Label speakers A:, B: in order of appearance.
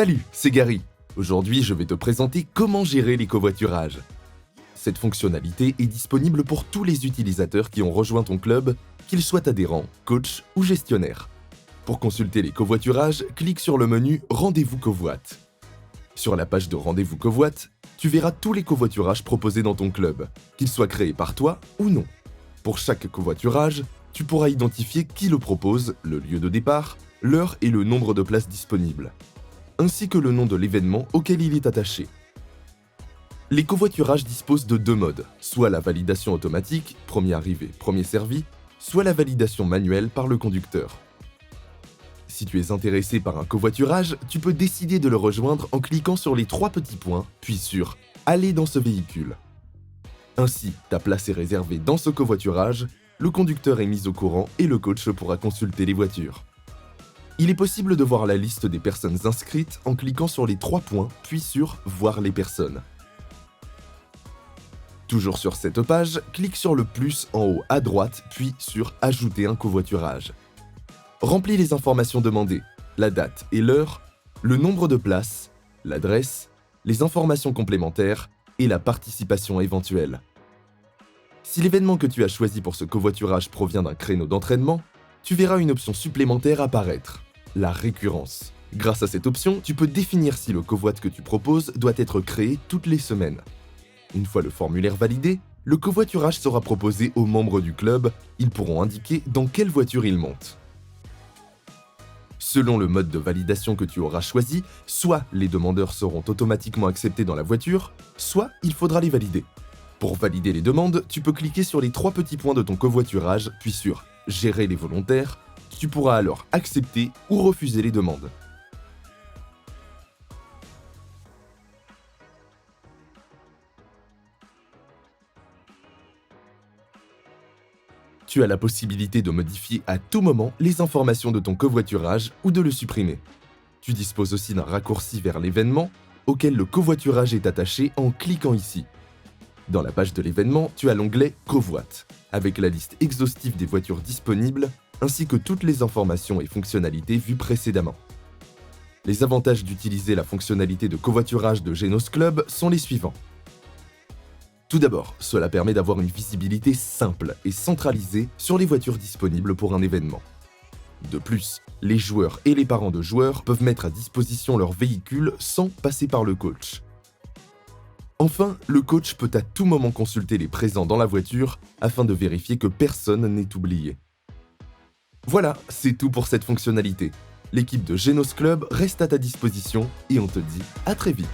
A: Salut, c'est Gary. Aujourd'hui, je vais te présenter comment gérer les covoiturages. Cette fonctionnalité est disponible pour tous les utilisateurs qui ont rejoint ton club, qu'ils soient adhérents, coachs ou gestionnaires. Pour consulter les covoiturages, clique sur le menu Rendez-vous covoite. Sur la page de Rendez-vous covoite, tu verras tous les covoiturages proposés dans ton club, qu'ils soient créés par toi ou non. Pour chaque covoiturage, tu pourras identifier qui le propose, le lieu de départ, l'heure et le nombre de places disponibles, ainsi que le nom de l'événement auquel il est attaché. Les covoiturages disposent de deux modes, soit la validation automatique, premier arrivé, premier servi, soit la validation manuelle par le conducteur. Si tu es intéressé par un covoiturage, tu peux décider de le rejoindre en cliquant sur les trois petits points, puis sur « Aller dans ce véhicule ». Ainsi, ta place est réservée dans ce covoiturage, le conducteur est mis au courant et le coach pourra consulter les voitures. Il est possible de voir la liste des personnes inscrites en cliquant sur les trois points, puis sur « Voir les personnes ». Toujours sur cette page, clique sur le plus en haut à droite, puis sur « Ajouter un covoiturage ». Remplis les informations demandées, la date et l'heure, le nombre de places, l'adresse, les informations complémentaires et la participation éventuelle. Si l'événement que tu as choisi pour ce covoiturage provient d'un créneau d'entraînement, tu verras une option supplémentaire apparaître, la récurrence. Grâce à cette option, tu peux définir si le covoit que tu proposes doit être créé toutes les semaines. Une fois le formulaire validé, le covoiturage sera proposé aux membres du club, ils pourront indiquer dans quelle voiture ils montent. Selon le mode de validation que tu auras choisi, soit les demandeurs seront automatiquement acceptés dans la voiture, soit il faudra les valider. Pour valider les demandes, tu peux cliquer sur les trois petits points de ton covoiturage, puis sur « Gérer les volontaires ». Tu pourras alors accepter ou refuser les demandes. Tu as la possibilité de modifier à tout moment les informations de ton covoiturage ou de le supprimer. Tu disposes aussi d'un raccourci vers l'événement auquel le covoiturage est attaché en cliquant ici. Dans la page de l'événement, tu as l'onglet « Covoite » avec la liste exhaustive des voitures disponibles ainsi que toutes les informations et fonctionnalités vues précédemment. Les avantages d'utiliser la fonctionnalité de covoiturage de Genos Club sont les suivants. Tout d'abord, cela permet d'avoir une visibilité simple et centralisée sur les voitures disponibles pour un événement. De plus, les joueurs et les parents de joueurs peuvent mettre à disposition leur véhicule sans passer par le coach. Enfin, le coach peut à tout moment consulter les présents dans la voiture afin de vérifier que personne n'est oublié. Voilà, c'est tout pour cette fonctionnalité. L'équipe de Genos Club reste à ta disposition et on te dit à très vite.